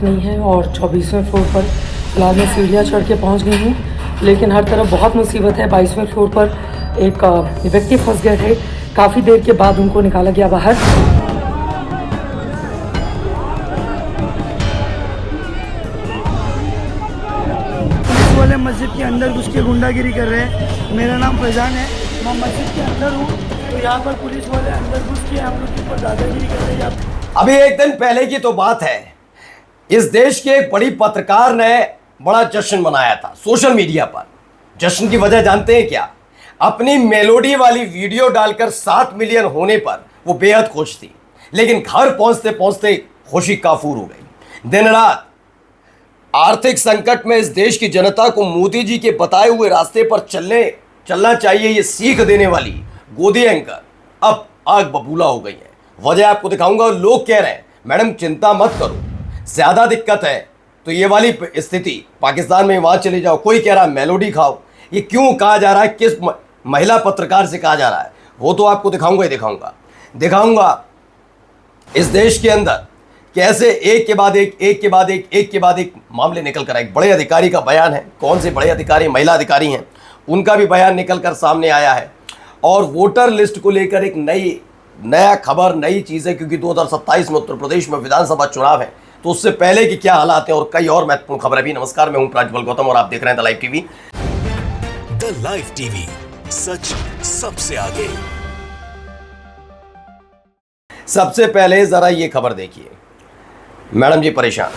Lift नहीं है और 24वें फ्लोर पर फिलहाल मैं सीढ़ियाँ चढ़ के पहुँच गई हूँ, लेकिन हर तरफ बहुत मुसीबत है। 22वें फ्लोर पर एक व्यक्ति फंस गए थे, काफ़ी देर के बाद उनको निकाला गया बाहर। पुलिस वाले मस्जिद के अंदर घुस के गुंडागिरी कर रहे हैं। मेरा नाम फैजान है, मैं मस्जिद के अंदर हूँ, तो यहाँ पर पुलिस वाले अंदर घुस के हम लोग के ऊपर दादागिरी कर रहे हैं। अभी एक दिन पहले की तो बात है, इस देश के एक बड़ी पत्रकार ने बड़ा जश्न मनाया था सोशल मीडिया पर। जश्न की वजह जानते हैं क्या? अपनी मेलोडी वाली वीडियो डालकर 7 मिलियन होने पर वो बेहद खुश थी, लेकिन घर पहुंचते पहुंचते खुशी काफूर हो गई। दिन रात आर्थिक संकट में इस देश की जनता को मोदी जी के बताए हुए रास्ते पर चलना चाहिए, ये सीख देने वाली गोदी एंकर अब आग बबूला हो गई है। वजह आपको दिखाऊंगा। लोग कह रहे हैं मैडम चिंता मत करो, ज्यादा दिक्कत है तो ये वाली स्थिति पाकिस्तान में वहां चले जाओ। कोई कह रहा है मेलोडी खाओ। ये क्यों कहा जा रहा है, किस महिला पत्रकार से कहा जा रहा है, वो तो आपको दिखाऊंगा ही दिखाऊंगा इस देश के अंदर कैसे एक के बाद एक मामले निकल कर आए। एक बड़े अधिकारी का बयान है, कौन से बड़े अधिकारी, महिला अधिकारी हैं, उनका भी बयान निकल कर सामने आया है। और वोटर लिस्ट को लेकर एक नया खबर, नई चीज़ है, क्योंकि 2027 में उत्तर प्रदेश में विधानसभा चुनाव है, तो उससे पहले की क्या हालात हैं और कई और महत्वपूर्ण खबरें भी। नमस्कार, मैं हूं प्राज्वल गौतम और आप देख रहे हैं the live TV. The live TV, सच सबसे आगे। सबसे पहले जरा ये खबर देखिए, मैडम जी परेशान।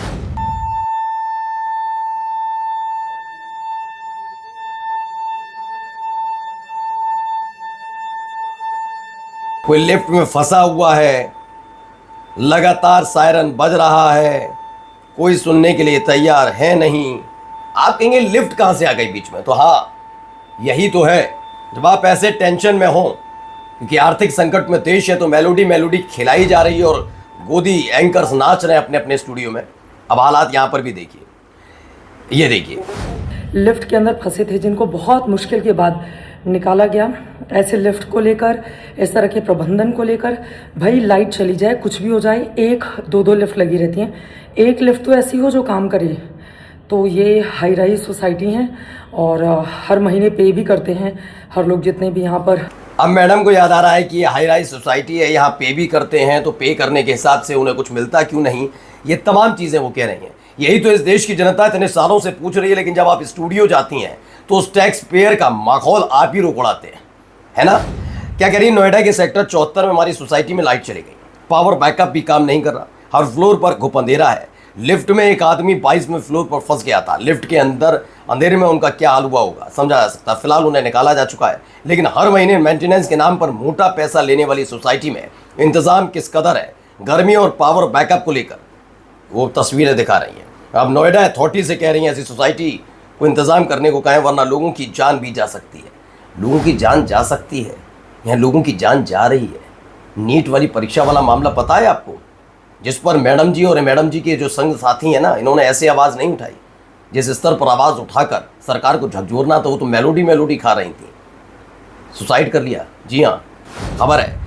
कोई लिफ्ट में फंसा हुआ है, लगातार सायरन बज रहा है, कोई सुनने के लिए तैयार है नहीं। आप कहेंगे लिफ्ट कहां से आ गई बीच में? तो हाँ, यही तो है। जब आप ऐसे टेंशन में हो, क्योंकि आर्थिक संकट में देश है, तो मेलोडी खिलाई जा रही है और गोदी एंकर्स नाच रहे हैं अपने अपने स्टूडियो में। अब हालात यहां पर भी देखिए, ये देखिए। लिफ्ट के अंदर फंसे थे जिनको बहुत मुश्किल के बाद निकाला गया। ऐसे लिफ्ट को लेकर, इस तरह के प्रबंधन को लेकर, भाई लाइट चली जाए, कुछ भी हो जाए, 1-2 लिफ्ट लगी रहती हैं। एक लिफ्ट तो ऐसी हो जो काम करे। तो ये हाई राइज सोसाइटी हैं और हर महीने पे भी करते हैं हर लोग जितने भी यहाँ पर। अब मैडम को याद आ रहा है कि ये हाई राइज सोसाइटी है, यहाँ पे भी करते हैं, तो पे करने के हिसाब से उन्हें कुछ मिलता क्यों नहीं? ये तमाम चीज़ें वो कह रही हैं। यही तो इस देश की जनता इतने सालों से पूछ रही है, लेकिन जब आप स्टूडियो जाती हैं तो उस टैक्स पेयर का माहौल आप ही रोक उड़ाते हैं, है ना? क्या कह रही, नोएडा के सेक्टर 74 में हमारी सोसाइटी में लाइट चली गई, पावर बैकअप भी काम नहीं कर रहा, हर फ्लोर पर घुप अंधेरा है। लिफ्ट में एक आदमी 22वें फ्लोर पर फंस गया था। लिफ्ट के अंदर अंधेरे में उनका क्या हाल हुआ होगा समझा जा सकता। फिलहाल उन्हें निकाला जा चुका है, लेकिन हर महीने मेंटेनेंस के नाम पर मोटा पैसा लेने वाली सोसाइटी में इंतजाम किस कदर है गर्मी और पावर बैकअप को लेकर, वो तस्वीरें दिखा रही हैं। अब नोएडा अथॉरिटी से कह रही हैं ऐसी सोसाइटी को इंतजाम करने को कहें, वरना लोगों की जान भी जा सकती है। लोगों की जान जा सकती है, यहाँ लोगों की जान जा रही है। नीट वाली परीक्षा वाला मामला पता है आपको, जिस पर मैडम जी और मैडम जी के जो संग साथी हैं ना, इन्होंने ऐसे आवाज़ नहीं उठाई। जिस स्तर पर आवाज़ उठाकर सरकार को झकझोरना था, वो तो मेलोडी खा रही थी। सुसाइड कर लिया, जी हाँ, खबर है।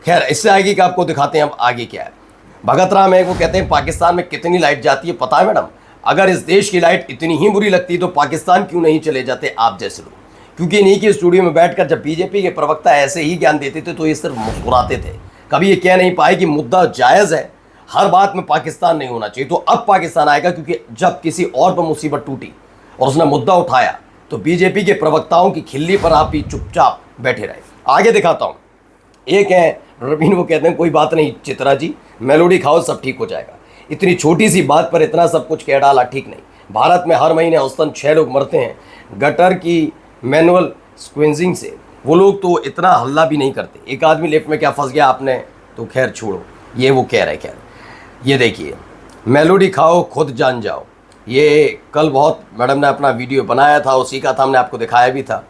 खैर, इससे आगे का आपको दिखाते हैं अब आगे क्या है। भगत राम है, वो कहते हैं पाकिस्तान में कितनी लाइट जाती है पता है मैडम? अगर इस देश की लाइट इतनी ही बुरी लगती तो पाकिस्तान क्यों नहीं चले जाते आप जैसे लोग? क्योंकि इन्हीं के स्टूडियो में बैठकर जब बीजेपी के प्रवक्ता ऐसे ही ज्ञान देते थे तो ये सिर्फ मुस्कुराते थे, कभी ये कह नहीं पाए कि मुद्दा जायज़ है, हर बात में पाकिस्तान नहीं होना चाहिए। तो अब पाकिस्तान आएगा, क्योंकि जब किसी और पर मुसीबत टूटी और उसने मुद्दा उठाया तो बीजेपी के प्रवक्ताओं की खिल्ली पर आप ही चुपचाप बैठे रहे। आगे दिखाता हूँ। एक है रवीन, वो कहते हैं कोई बात नहीं चित्रा जी, मेलोडी खाओ सब ठीक हो जाएगा। इतनी छोटी सी बात पर इतना सब कुछ कह डाला, ठीक नहीं। भारत में हर महीने औसतन 6 लोग मरते हैं गटर की मैनुअल स्क्विंजिंग से। वो लोग तो इतना हल्ला भी नहीं करते। एक आदमी लिफ्ट में क्या फंस गया आपने तो खैर छोड़ो, ये वो कह रहे। खैर, ये देखिए, मेलोडी खाओ खुद जान जाओ। ये कल बहुत मैडम ने अपना वीडियो बनाया था, उसी का था, हमने आपको दिखाया भी था।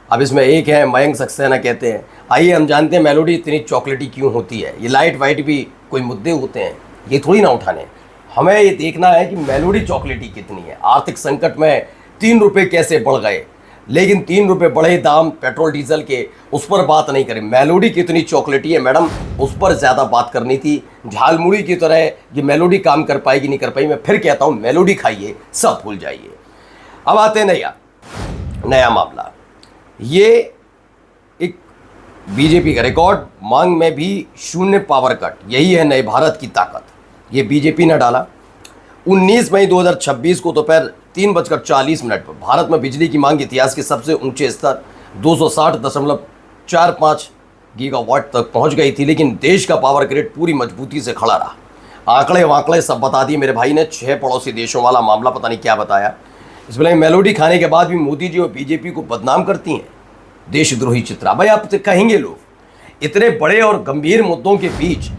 अब इसमें एक है मयंक सक्सेना, कहते हैं आइए हम जानते हैं मेलोडी इतनी चॉकलेटी क्यों होती है। ये लाइट वाइट भी कोई मुद्दे होते हैं, ये थोड़ी ना उठाने। हमें ये देखना है कि मेलोडी चॉकलेटी कितनी है। आर्थिक संकट में 3 रुपये कैसे बढ़ गए, लेकिन 3 रुपए बढ़े दाम पेट्रोल डीजल के, उस पर बात नहीं करें। मेलोडी कितनी चॉकलेटी है मैडम, उस पर ज़्यादा बात करनी थी। झालमुड़ी की तरह ये मेलोडी काम कर पाएगी नहीं कर पाई, मैं फिर कहता हूँ मेलोडी खाइए, सब भूल जाइए। अब आते हैं नया मामला। ये एक बीजेपी का रिकॉर्ड, मांग में भी शून्य पावर कट, यही है नए भारत की ताकत। ये बीजेपी ने डाला 19 मई 2026 को दोपहर 3:40 पर भारत में बिजली की मांग इतिहास के सबसे ऊंचे स्तर 260.45 गीगावाट तक पहुंच गई थी, लेकिन देश का पावर ग्रिड पूरी मजबूती से खड़ा रहा। आंकड़े वांकड़े सब बता दिए मेरे भाई ने। 6 पड़ोसी देशों वाला मामला पता नहीं क्या बताया। इसमें मेलोडी खाने के बाद भी मोदी जी और बीजेपी को बदनाम करती हैं, देशद्रोही चित्रा। भाई आप कहेंगे लोग, इतने बड़े और गंभीर मुद्दों के बीच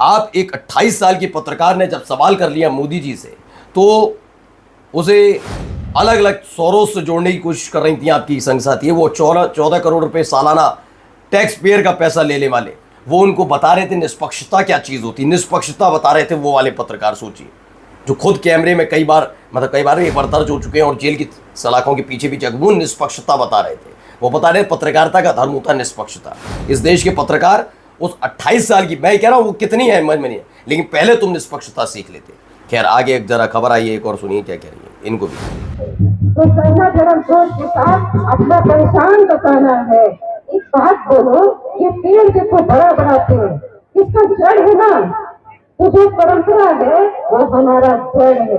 आप एक 28 साल की पत्रकार ने जब सवाल कर लिया मोदी जी से, तो उसे अलग अलग सोर्स से जोड़ने की कोशिश कर रही थी आपकी संगसाथी। वो 14 करोड़ रुपए सालाना टैक्स पेयर का पैसा लेने वाले, वो उनको बता रहे थे निष्पक्षता क्या चीज़ होती, निष्पक्षता बता रहे थे वो वाले पत्रकार। सोचिए, जो खुद कैमरे में कई बार एक बार दर्ज हो चुके हैं और जेल की सलाखों के पीछे भी वो निष्पक्षता बता रहे थे। वो बता रहे पत्रकारिता का धर्म होता है निष्पक्षता। इस देश के पत्रकार उस 28 साल की, मैं कह रहा हूँ वो कितनी है समझ में नहीं है, लेकिन पहले तुम निष्पक्षता सीख लेते। खैर आगे एक जरा खबर आई है, एक और सुनिए क्या कह रही है इनको भी। तो संज्ञा धर्म सोच के साथ अपना परेशान बताना है। एक बात बोलो, ये पेड़ देखो बड़ा बड़ा पेड़, इसका जड़ है ना, तो जो परंपरा है वो हमारा जड़ है।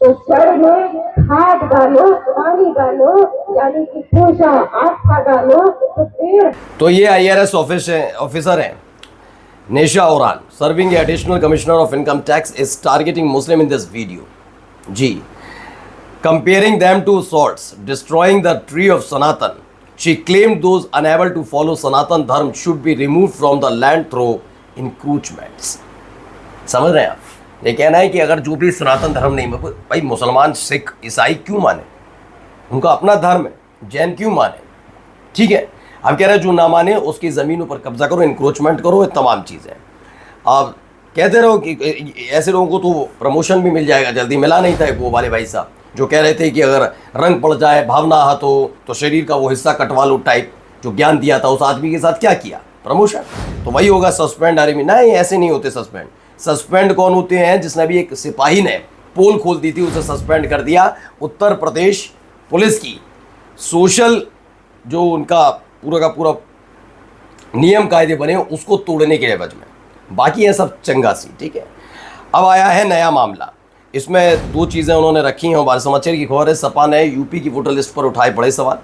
तो जड़ में खाद डालो, पानी डालो, यानी कि पूजा आस्था डालो, तो पेड़। तो ये IRS ऑफिसर है Nesha Oran, serving additional commissioner of income tax, is targeting Muslim in this video. जी, comparing them to swords, destroying the tree of Sanatan. She claimed those unable to follow Sanatan Dharma should be removed from the land through encroachments. समझ रहे हैं आप? ये कहना है कि अगर जो भी सनातन धर्म नहीं, भाई मुसलमान सिख ईसाई क्यों माने, उनका अपना धर्म है, जैन क्यों माने, ठीक है। अब कह रहे हैं जो ना माने उसकी ज़मीनों पर कब्जा करो, इंक्रोचमेंट करो, ये तमाम चीज़ें। आप कहते रहो कि ऐसे लोगों को तो प्रमोशन भी मिल जाएगा जल्दी। मिला नहीं था वो वाले भाई साहब जो कह रहे थे कि अगर रंग पड़ जाए, भावना आहत हो तो शरीर का वो हिस्सा कटवा लो टाइप, जो ज्ञान दिया था उस आदमी के साथ क्या किया, प्रमोशन। तो वही होगा सस्पेंड। अरे नहीं, ऐसे नहीं होते सस्पेंड। सस्पेंड कौन होते हैं? जिसने भी एक सिपाही ने पोल खोल दी थी उसे सस्पेंड कर दिया। उत्तर प्रदेश पुलिस की सोशल जो उनका पूरा का पूरा नियम कायदे बने उसको तोड़ने के एवज में, बाकी है सब चंगासी, ठीक है। अब आया है नया मामला। इसमें 2 चीज़ें उन्होंने रखी हैं। हमारे समाचार की खबर है, सपा ने यूपी की वोटर लिस्ट पर उठाए बड़े सवाल।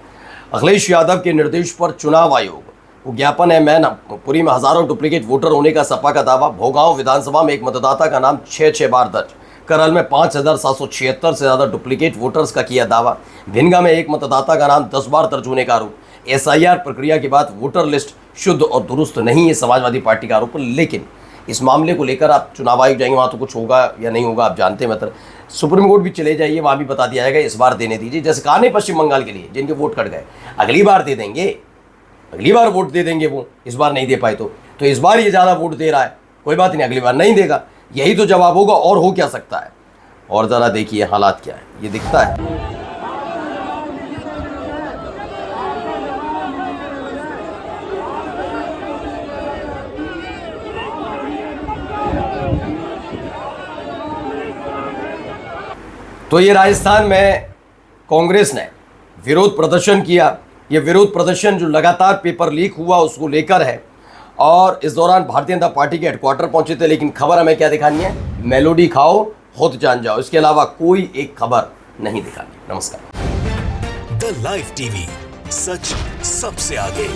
अखिलेश यादव के निर्देश पर चुनाव आयोग को ज्ञापन है। मैनपुरी में हजारों डुप्लीकेट वोटर होने का सपा का दावा। भोगांव विधानसभा में एक मतदाता का नाम 6 बार दर्ज। करल में 5776 से ज़्यादा डुप्लीकेट वोटर्स का किया दावा। भिनगा में एक मतदाता का नाम 10 बार दर्ज होने का आरोप। SIR प्रक्रिया के बाद वोटर लिस्ट शुद्ध और दुरुस्त नहीं है, समाजवादी पार्टी का आरोप। लेकिन इस मामले को लेकर आप चुनाव आयोग जाएंगे, वहाँ तो कुछ होगा या नहीं होगा आप जानते हैं। मतलब सुप्रीम कोर्ट भी चले जाइए, वहाँ भी बता दिया जाएगा इस बार देने दीजिए। जैसे कहा नहीं पश्चिम बंगाल के लिए जिनके वोट कट गए, अगली बार दे देंगे, अगली बार वोट दे देंगे। वो इस बार नहीं दे पाए तो इस बार ये ज़्यादा वोट दे रहा है, कोई बात नहीं, अगली बार नहीं देगा। यही तो जवाब होगा, और हो क्या सकता है। और ज़रा देखिए हालात क्या है, ये दिखता है। तो ये राजस्थान में कांग्रेस ने विरोध प्रदर्शन किया। ये विरोध प्रदर्शन जो लगातार पेपर लीक हुआ उसको लेकर है, और इस दौरान भारतीय जनता पार्टी के हेडक्वार्टर पहुंचे थे। लेकिन खबर हमें क्या दिखानी है? मेलोडी खाओ, खुद जान जाओ, इसके अलावा कोई एक खबर नहीं दिखानी। नमस्कार। द लाइव टीवी, सच सबसे आगे।